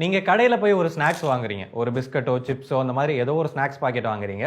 நீங்கள் கடையில் போய் ஒரு ஸ்நாக்ஸ் வாங்குறீங்க, ஒரு பிஸ்கட்டோ சிப்ஸோ அந்த மாதிரி ஏதோ ஒரு ஸ்நாக்ஸ் பாக்கெட் வாங்குறீங்க.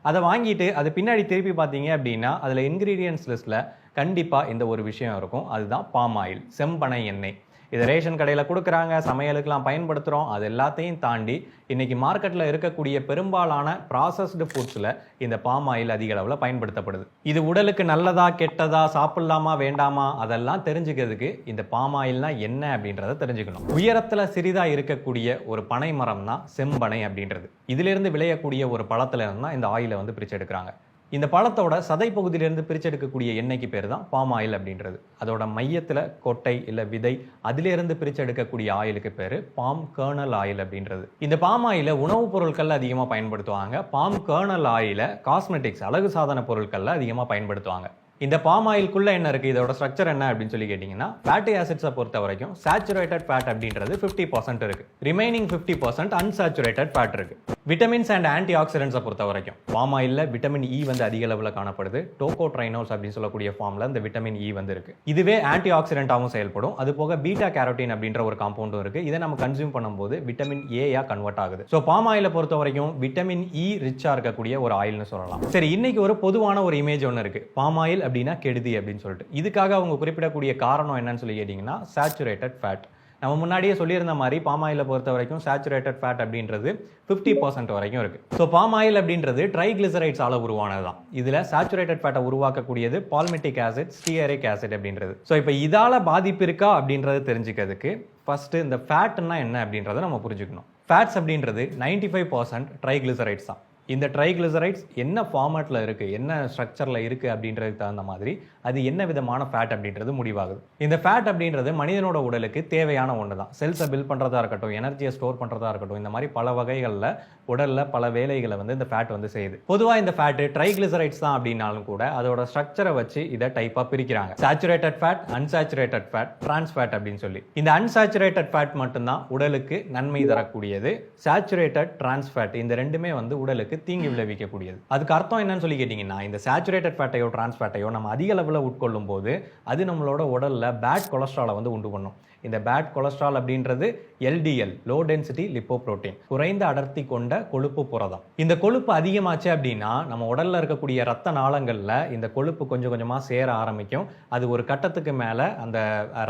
அதை வாங்கிட்டு அது பின்னாடி திருப்பி பார்த்தீங்க அப்படின்னா அதில் இன்க்ரீடியன்ஸ் லிஸ்ட்டில் கண்டிப்பாக இந்த ஒரு விஷயம் இருக்கும். அதுதான் பாம் ஆயில், செம்பனை எண்ணெய். இதை ரேஷன் கடையில் கொடுக்குறாங்க, சமையலுக்கெல்லாம் பயன்படுத்துகிறோம். அது எல்லாத்தையும் தாண்டி இன்னைக்கு மார்க்கெட்டில் இருக்கக்கூடிய பெரும்பாலான ப்ராசஸ்டு ஃபுட்ஸில் இந்த பாம் ஆயில் அதிக அளவில் பயன்படுத்தப்படுது. இது உடலுக்கு நல்லதா கெட்டதா, சாப்பிடலாமா வேண்டாமா, அதெல்லாம் தெரிஞ்சுக்கிறதுக்கு இந்த பாம் ஆயில்னா என்ன அப்படின்றத தெரிஞ்சுக்கணும். உயரத்தில் சிறிதாக இருக்கக்கூடிய ஒரு பனை மரம் தான் செம்பனை அப்படின்றது. இதிலிருந்து விளையக்கூடிய ஒரு பழத்துல இருந்து தான் இந்த ஆயிலை வந்து பிரித்து எடுக்கிறாங்க. இந்த பழத்தோட சதை பகுதியிலிருந்து பிரிச்செடுக்கக்கூடிய எண்ணெய்க்கு பேர் தான் பாம் ஆயில் அப்படின்றது. அதோட மையத்தில் கொட்டை இல்லை விதை, அதிலிருந்து பிரிச்செடுக்கக்கூடிய ஆயிலுக்கு பேர் பாம் கர்னல் ஆயில் அப்படின்றது. இந்த பாம் ஆயிலை உணவுப் பொருட்கள் அதிகமாக பயன்படுத்துவாங்க. பாம் கர்னல் ஆயிலை காஸ்மெட்டிக்ஸ், அழகு சாதன பொருட்களில் அதிகமாக பயன்படுத்துவாங்க. இந்த பாம் ஆயிலுக்குள்ள என்ன இருக்கு, இதோட ஸ்ட்ரக்சர் என்ன அப்படின்னு சொல்லி கேட்டீங்கன்னா, ஃபேட்டி ஆசிட்ஸை பொறுத்த வரைக்கும் சேச்சுரேட்டட் ஃபேட் அப்படின்றது 50% இருக்கு. ரிமைனிங் 50% அன்சாச்சுரேட்டட் ஃபேட் இருக்கு. விட்டமின்ஸ் அண்ட் ஆன்டி ஆக்சிடென்ட்ஸை பொறுத்த வரைக்கும் பாம் ஆயிலில் விட்டமின் இ வந்து அதிக அளவில் காணப்படுது. டோகோட்ரைனோல்ஸ் அப்படின்னு சொல்லக்கூடிய ஃபார்ம்ல இந்த விட்டமின் இ வந்து இருக்கு. இதுவே ஆன்டி ஆக்சிடென்ட்டாகவும் செயல்படும். அது போக பீட்டா கேரோட்டின் அப்படின்ற ஒரு காம்பவுண்டும் இருக்கு. இதை நம்ம கன்சியூம் பண்ணும்போது விட்டமின் ஏயா கன்வெர்ட் ஆகுது. ஸோ பாம் ஆயிலை பொறுத்த வரைக்கும் விட்டமின் இ ரிச்சா இருக்கக்கூடிய ஒரு ஆயில்னு சொல்லலாம். சரி, இன்னைக்கு ஒரு பொதுவான ஒரு இமேஜ் ஒன்று இருக்கு, பாம் ஆயில் அப்படின்னா கெடுதி அப்படின்னு சொல்லிட்டு. இதுக்காக அவங்க குறிப்பிடக்கூடிய காரணம் என்னன்னு சொல்லி கேட்டீங்கன்னா, சேச்சுரேட்டட் ஃபேட். நம்ம முன்னாடியே சொல்லியிருந்த மாதிரி பாம் ஆயிலை பொறுத்த வரைக்கும் சேச்சுரேட்டட் ஃபேட் அப்படின்றது 50% வரைக்கும் இருக்கு. ஸோ பாம் ஆயில் அப்படின்றது ட்ரைகிளிசரைட்ஸால உருவானது தான். இதுல சேச்சுரேட்டட் ஃபேட்டை உருவாக்கக்கூடியது பால்மெட்டிக் ஆசிட், ஸ்டீயரிக் ஆசிட் அப்படின்றது. ஸோ இப்போ இதால பாதிப்பு இருக்கா அப்படின்றது தெரிஞ்சுக்கிறதுக்கு ஃபர்ஸ்ட் இந்த ஃபேட்னா என்ன அப்படின்றத நம்ம புரிஞ்சுக்கணும். ஃபேட்ஸ் அப்படின்றது 95% ட்ரைகிளிசரைட்ஸ் தான். இந்த ட்ரைகிளிசரைட்ஸ் என்ன ஃபார்மேட்டில் இருக்குது, என்ன ஸ்ட்ரக்சரில் இருக்குது அப்படின்றதுக்கு தகுந்த மாதிரி அது என்ன விதமான ஃபேட் அப்படின்றது முடிவாகுது. இந்த ஃபேட் அப்படின்றது மனிதனோட உடலுக்கு தேவையான ஒன்று தான். செல்ஸை பில்ட் பண்ணுறதா இருக்கட்டும், எனர்ஜியை ஸ்டோர் பண்ணுறதா இருக்கட்டும், இந்த மாதிரி பல வகைகளில் உடலில் பல வேலைகளை வந்து இந்த ஃபேட் வந்து செய்யுது. பொதுவாக இந்த ஃபேட்டு ட்ரைகிளிசரைட்ஸ் தான் அப்படின்னாலும் கூட அதோட ஸ்ட்ரக்சரை வச்சு இதை டைப்பாக பிரிக்கிறாங்க. Saturated fat, unsaturated fat, trans fat அப்படின்னு சொல்லி. இந்த அன்சாச்சுரேட்டட் ஃபேட் மட்டும்தான் உடலுக்கு நன்மை தரக்கூடியது. சேச்சுரேட்டட், டிரான்ஸ் ஃபேட் இந்த ரெண்டுமே வந்து உடலுக்கு தீங்கு விளைவிக்கக்கூடியது. அதுக்கு அர்த்தம் என்னன்னு சொல்லி கேட்டீங்கன்னா, இந்த சேச்சுரேட்டட் ஃபேட்டையோ டிரான்ஸ் ஃபேட்டையோ நம்ம அதிக அளவில் உட்கொள்ளும் போது அது நம்மளோட உடல்ல பேட் கொலஸ்ட்ராலை வந்து உண்டு பண்ணும். இந்த பேட் கொலஸ்ட்ரால் அப்படின்றது எல்டிஎல், லோ டென்சிட்டி லிப்போப்ரோட்டீன், குறைந்த அடர்த்தி கொண்ட கொழுப்பு புரதம். இந்த கொழுப்பு அதிகமாச்சு அப்படின்னா நம்ம உடல்ல இருக்கக்கூடிய ரத்த நாளங்கள்ல இந்த கொழுப்பு கொஞ்சம் கொஞ்சமா சேர ஆரம்பிக்கும். அது ஒரு கட்டத்துக்கு மேல அந்த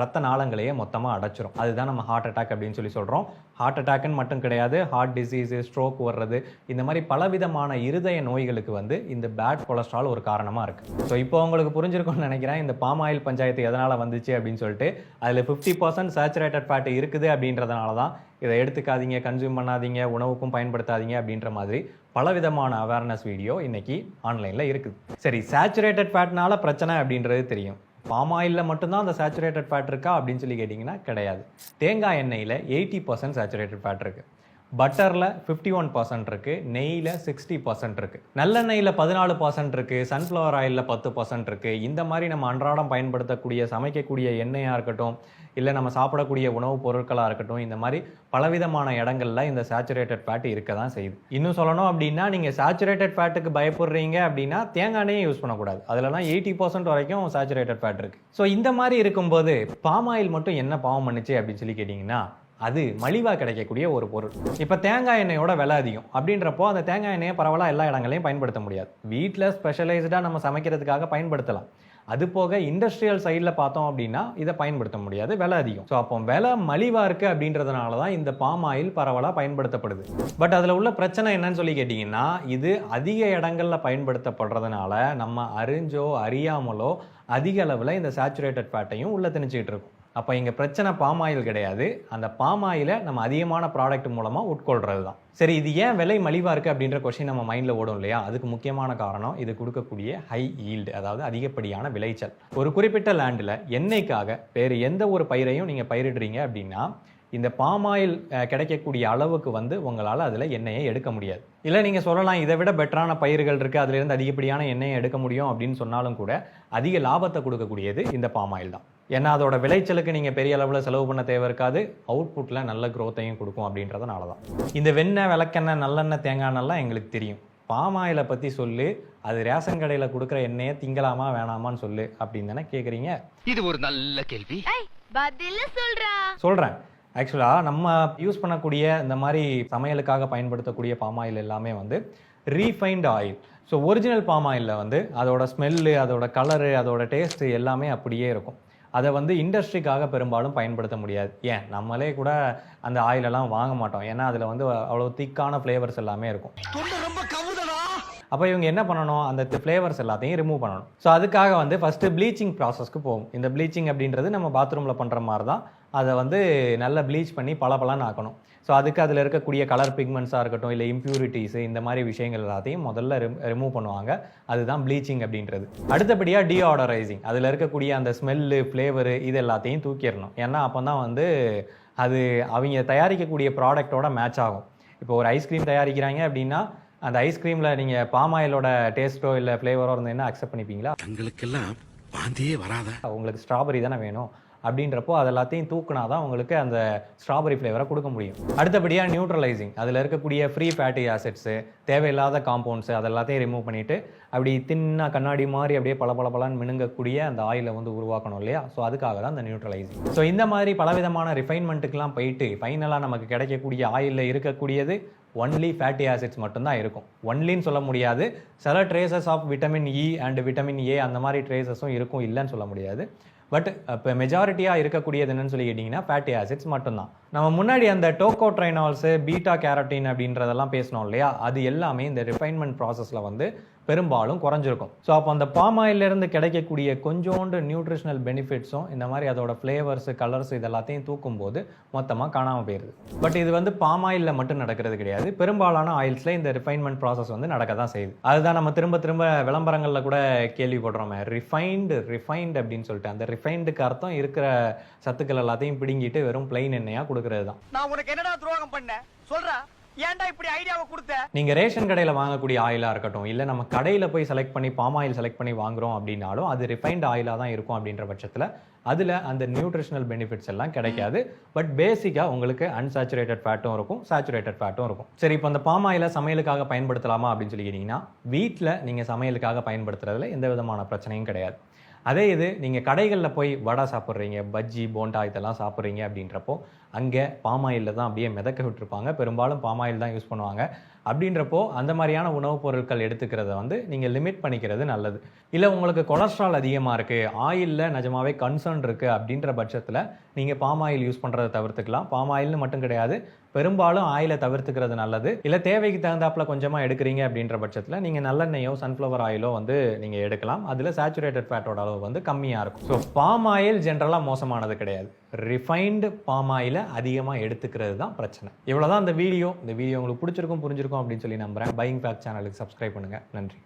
ரத்த நாளங்களையே மொத்தமா அடைச்சிரும். அதுதான் நம்ம ஹார்ட் அட்டாக் அப்படின்னு சொல்லி சொல்றோம். ஹார்ட் அட்டாக்னு மட்டும் கிடையாது, ஹார்ட் டிசீஸ், ஸ்ட்ரோக் வர்றது, இந்த மாதிரி பலவிதமான இருதய நோய்களுக்கு வந்து இந்த பேட் கொலஸ்ட்ரால் ஒரு காரணமா இருக்கு. ஸோ இப்போ உங்களுக்கு புரிஞ்சிருக்கும்னு நினைக்கிறேன் இந்த பாம் ஆயில் பஞ்சாயத்து எதனால வந்துச்சு அப்படின்னு சொல்லிட்டு. அதுல 50% சேச்சுரேட்டட் ஃபேட் இருக்குது அப்படின்றதுனால தான் இதை எடுத்துக்காதீங்க, கன்சியூம் பண்ணாதீங்க, உணவுக்கும் பயன்படுத்தாதீங்க அப்படின்ற மாதிரி பலவிதமான அவேர்னஸ் வீடியோ இன்னைக்கு ஆன்லைன்ல இருக்குது. சரி, சேச்சுரேட்டட் ஃபேட்னால பிரச்சனை அப்படின்றது தெரியும். பாம் ஆயிலில் மட்டும்தான் அந்த சேச்சுரேட்டட் ஃபேட் இருக்கா அப்படின்னு சொல்லி கேட்டிங்கன்னா கிடையாது. தேங்காய் எண்ணெயில் 80% சேச்சுரேட்டட் ஃபேட் இருக்குது. பட்டரில் 51% இருக்குது, நெய்யில் 60% இருக்குது, நல்லெண்ணெயில் 14% இருக்குது, சன்ஃப்ளவர் ஆயிலில் 10% இருக்குது. இந்த மாதிரி நம்ம அன்றாடம் பயன்படுத்தக்கூடிய சமைக்கக்கூடிய எண்ணெயாக இருக்கட்டும், இல்லை நம்ம சாப்பிடக்கூடிய உணவுப் பொருட்களாக இருக்கட்டும், இந்த மாதிரி பலவிதமான இடங்கள்ல இந்த சேச்சுரேட்டட் ஃபேட் இருக்க தான் செய்யுது. இன்னும் சொல்லணும் அப்படின்னா, நீங்கள் சேச்சுரேட்டட் ஃபேட்டுக்கு பயப்படுறீங்க அப்படின்னா தேங்காய் எண்ணெயை யூஸ் பண்ணக்கூடாது. அதுலலாம் 80% வரைக்கும் சேச்சுரேட்டட் ஃபேட் இருக்குது. ஸோ இந்த மாதிரி இருக்கும்போது பாம் ஆயில் மட்டும் என்ன பாவம் பண்ணுச்சு அப்படின்னு சொல்லி கேட்டிங்கன்னா, அது மலிவாக கிடைக்கக்கூடிய ஒரு பொருள். இப்போ தேங்காய் எண்ணெயோட விலை அதிகம் அப்படின்றப்போ அந்த தேங்காய் எண்ணெயை பரவாயில்ல எல்லா இடங்களையும் பயன்படுத்த முடியாது. வீட்டில் ஸ்பெஷலைஸ்டாக நம்ம சமைக்கிறதுக்காக பயன்படுத்தலாம். அது போக இண்டஸ்ட்ரியல் சைடில் பார்த்தோம் அப்படின்னா இதை பயன்படுத்த முடியாது, விலை அதிகம். ஸோ அப்போ விலை மலிவாக இருக்குது அப்படின்றதுனால தான் இந்த பாம் ஆயில் பரவலாக பயன்படுத்தப்படுது. பட் அதில் உள்ள பிரச்சனை என்னன்னு சொல்லி கேட்டிங்கன்னா, இது அதிக இடங்களில் பயன்படுத்தப்படுறதுனால நம்ம அறிஞ்சோ அறியாமலோ அதிக அளவில் இந்த சேச்சுரேட்டட் ஃபேட்டையும் உள்ள திணிச்சிக்கிட்டு இருக்கும். அப்போ இங்கே பிரச்சனை பாம் ஆயில் கிடையாது, அந்த பாம் ஆயிலை நம்ம அதிகமான ப்ராடக்ட் மூலமாக உட்கொள்றது தான். சரி, இது ஏன் விலை மலிவாக இருக்குது அப்படின்ற கொஸ்டின் நம்ம மைண்டில் ஓடும் இல்லையா? அதுக்கு முக்கியமான காரணம் இது கொடுக்கக்கூடிய ஹை ஈல்டு, அதாவது அதிகப்படியான விளைச்சல். ஒரு குறிப்பிட்ட லேண்டில் எண்ணெய்க்காக வேறு எந்த ஒரு பயிரையும் நீங்கள் பயிரிடுறீங்க அப்படின்னா இந்த பாம் ஆயில் கிடைக்கக்கூடிய அளவுக்கு வந்து உங்களால் அதில் எண்ணெயை எடுக்க முடியாது. இல்லை நீங்கள் சொல்லலாம் இதை விட பெட்டரான பயிர்கள் இருக்குது, அதிலிருந்து அதிகப்படியான எண்ணெயை எடுக்க முடியும் அப்படின்னு சொன்னாலும் கூட அதிக லாபத்தை கொடுக்கக்கூடியது இந்த பாம் ஆயில் தான். ஏன்னா அதோட விளைச்சலுக்கு நீங்கள் பெரிய அளவில் செலவு பண்ண தேவை இருக்காது, அவுட்புட்டில் நல்ல க்ரோத்தையும் கொடுக்கும் அப்படின்றதுனால தான். இந்த வெண்ணெய், விளக்கெண்ணெய், நல்லெண்ணெய், தேங்காய் எண்ணெய்லாம் எங்களுக்கு தெரியும். பாம் ஆயிலை பற்றி சொல்லு, அது ரேஷன் கடையில் கொடுக்குற எண்ணெயை திங்கலாமா வேணாமான்னு சொல்லு அப்படின்னு தானே கேட்குறீங்க. இது ஒரு நல்ல கேள்வி. சொல்கிறேன். ஆக்சுவலாக நம்ம யூஸ் பண்ணக்கூடிய இந்த மாதிரி சமையலுக்காக பயன்படுத்தக்கூடிய பாம் ஆயில் எல்லாமே வந்து refined oil. So original palm ஆயிலில் வந்து அதோட ஸ்மெல்லு, அதோட கலரு, அதோட டேஸ்ட்டு எல்லாமே அப்படியே இருக்கும். அதை வந்து இண்டஸ்ட்ரிக்காக பெரும்பாலும் பயன்படுத்த முடியாது. ஏன் நம்மளே கூட அந்த ஆயிலெல்லாம் வாங்க மாட்டோம். ஏன்னா அதில் வந்து அவ்வளோ திக்கான ஃப்ளேவர்ஸ் எல்லாமே இருக்கும். அப்போ இவங்க என்ன பண்ணணும், அந்த ஃப்ளேவர்ஸ் எல்லாத்தையும் ரிமூவ் பண்ணணும். ஸோ அதுக்காக வந்து ஃபஸ்ட்டு ப்ளீச்சிங் ப்ராசஸ்க்கு போகும். இந்த ப்ளீச்சிங் அப்படின்றது நம்ம பாத்ரூமில் பண்ணுற மாதிரி தான். அதை வந்து நல்லா ப்ளீச் பண்ணி பளபளன்னு ஆக்கணும். ஸோ அதுக்கு அதில் இருக்கக்கூடிய கலர் பிக்மெண்ட்ஸாக இருக்கட்டும், இல்லை இம்ப்யூரிட்டிஸு, இந்த மாதிரி விஷயங்கள் எல்லாத்தையும் முதல்ல ரிமூவ் பண்ணுவாங்க. அதுதான் ப்ளீச்சிங் அப்படின்றது. அடுத்தபடியாக டீஆர்டரைசிங். அதில் இருக்கக்கூடிய அந்த ஸ்மெல்லு, ஃப்ளேவரு இது எல்லாத்தையும் தூக்கிடணும். ஏன்னா அப்போ தான் வந்து அது அவங்க தயாரிக்கக்கூடிய ப்ராடக்டோட மேட்ச் ஆகும். இப்போ ஒரு ஐஸ்கிரீம் தயாரிக்கிறாங்க அப்படின்னா அந்த ஐஸ்கிரீமில் நீங்கள் பாம் ஆயிலோட டேஸ்ட்டோ இல்லை ஃப்ளேவரோ இருந்ததுன்னா அக்செப்ட் பண்ணிப்பீங்களா? தங்களுக்கெல்லாம் வாந்தியே வராதா? உங்களுக்கு ஸ்ட்ராபெரி தானே வேணும் அப்படின்றப்போ அது எல்லாத்தையும் தூக்குனா தான் உங்களுக்கு அந்த ஸ்ட்ராபெரி ஃப்ளேவரை கொடுக்க முடியும். அடுத்தபடியாக நியூட்ரலைசிங். அதில் இருக்கக்கூடிய ஃப்ரீ ஃபேட்டி ஆசிட்ஸு, தேவையில்லாத காம்பவுண்ட்ஸு அதெல்லாத்தையும் ரிமூவ் பண்ணிவிட்டு அப்படி தின்னா கண்ணாடி மாதிரி அப்படியே பளபளன்னு மினுங்கக்கூடிய அந்த ஆயிலை வந்து உருவாக்கணும் இல்லையா? ஸோ அதுக்காக தான் அந்த நியூட்ரலைசிங். ஸோ இந்த மாதிரி பலவிதமான ரிஃபைன்மெண்ட்டுக்கெலாம் போயிட்டு ஃபைனலாக நமக்கு கிடைக்கக்கூடிய ஆயிலில் இருக்கக்கூடியது ஒன்லி ஃபேட்டி ஆசிட்ஸ் மட்டும்தான் இருக்கும். ஒன்லின்னு சொல்ல முடியாது. சில traces of vitamin E and vitamin A அந்த மாதிரி ட்ரேசஸும் இருக்கும், இல்லைன்னு சொல்ல முடியாது. பட் இப்போ மெஜாரிட்டியாக இருக்கக்கூடியது என்னன்னு சொல்லி கேட்டிங்கன்னா ஃபேட்டி ஆசிட்ஸ் மட்டும்தான். நம்ம முன்னாடி அந்த டோகோட்ரைனால்ஸு, பீட்டா கேரட்டின் அப்படின்றதெல்லாம் பேசணும் இல்லையா? அது எல்லாமே இந்த ரிஃபைன்மெண்ட் ப்ராசஸில் வந்து பெரும்பாலும் குறைஞ்சிருக்கும். ஸோ அப்போ அந்த பாம் ஆயிலிருந்து கிடைக்கக்கூடிய கொஞ்சோண்டு நியூட்ரிஷனல் பெனிஃபிட்ஸும் இந்த மாதிரி அதோட ஃப்ளேவர்ஸு, கலர்ஸ் இது எல்லாத்தையும் தூக்கும்போது மொத்தமாக காணாமல் போயிடுது. பட் இது வந்து பாம் ஆயிலில் மட்டும் நடக்கிறது கிடையாது. பெரும்பாலான ஆயில்ஸில் இந்த ரிஃபைன்மெண்ட் ப்ராசஸ் வந்து நடக்க தான் செய்யுது. அதுதான் நம்ம திரும்ப விளம்பரங்களில் கூட கேள்விப்படுறோமே, ரிஃபைன்டு அப்படின்னு சொல்லிட்டு. அந்த ரிஃபைண்டுக்கு அர்த்தம் இருக்கிற சத்துக்கள் எல்லாத்தையும் பிடுங்கிட்டு வெறும் பிளைன் எண்ணெயாக கொடுக்கறது தான். நான் உனக்கு என்னடா துரோகம் பண்ண சொல்றா? ஏன்டா இப்படி ஐடியாவை கொடுத்த? நீங்க ரேஷன் கடையில் வாங்கக்கூடிய ஆயிலா இருக்கட்டும், இல்லை நம்ம கடையில் போய் செலக்ட் பண்ணி பாம் ஆயில் செலக்ட் பண்ணி வாங்குறோம் அப்படின்னாலும் அது ரிஃபைன்டு ஆயிலாக தான் இருக்கும். அப்படின்ற பட்சத்தில் அதில் அந்த நியூட்ரிஷனல் பெனிஃபிட்ஸ் எல்லாம் கிடைக்காது. பட் பேசிக்காக உங்களுக்கு அன்சாச்சுரேட்டட் ஃபேட்டும் இருக்கும், சேச்சுரேட்டட் ஃபேட்டும் இருக்கும். சரி, இப்போ அந்த பாம் ஆயிலை சமையலுக்காக பயன்படுத்தலாமா அப்படின்னு சொல்லி கேட்டிங்கன்னா, வீட்டில் நீங்கள் சமையலுக்காக பயன்படுத்துறதுல எந்த விதமான பிரச்சனையும் கிடையாது. அதே இது நீங்கள் கடைகளில் போய் வடை சாப்பிட்றீங்க, பஜ்ஜி, போண்டா இதெல்லாம் சாப்பிட்றீங்க அப்படின்றப்போ அங்கே பாம் ஆயிலில் தான் அப்படியே மிதக்க விட்டுருப்பாங்க. பெரும்பாலும் பாம் ஆயில் தான் யூஸ் பண்ணுவாங்க. அப்படின்றப்போ அந்த மாதிரியான உணவுப் பொருட்கள் எடுத்துக்கிறத வந்து நீங்கள் லிமிட் பண்ணிக்கிறது நல்லது. இல்லை உங்களுக்கு கொலஸ்ட்ரால் அதிகமாக இருக்குது, ஆயிலில் நிஜமாவே கன்சர்ன் இருக்குது அப்படின்ற பட்சத்தில் நீங்கள் பாம் ஆயில் யூஸ் பண்ணுறதை தவிர்த்துக்கலாம். பாம் ஆயில்னு மட்டும் கிடையாது, பெரும்பாலும் ஆயிலை தவிர்த்துக்கிறது நல்லது. இல்லை தேவைக்கு தகுந்தாப்புல கொஞ்சமாக எடுக்கிறீங்க அப்படின்ற பட்சத்தில் நீங்கள் நல்லெண்ணெயோ சன்ஃப்ளவர் ஆயிலோ வந்து நீங்கள் எடுக்கலாம். அதில் சேச்சுரேட்டட் ஃபேட்டோட அளவு வந்து கம்மியாக இருக்கும். ஸோ பாம் ஆயில் ஜென்ரலாக மோசமானது கிடையாது. ரிஃபைன்டு பாம் ஆயிலை அதிகமாக எடுத்துக்கிறது தான் பிரச்சனை. இவ்வளோதான் இந்த வீடியோ உங்களுக்கு பிடிச்சிருக்கும், புரிஞ்சிருக்கும் அப்படின்னு சொல்லி நம்புகிறேன். பையிங் ஃபேக்ட் சேனலுக்கு சப்ஸ்கிரைப் பண்ணுங்கள். நன்றி.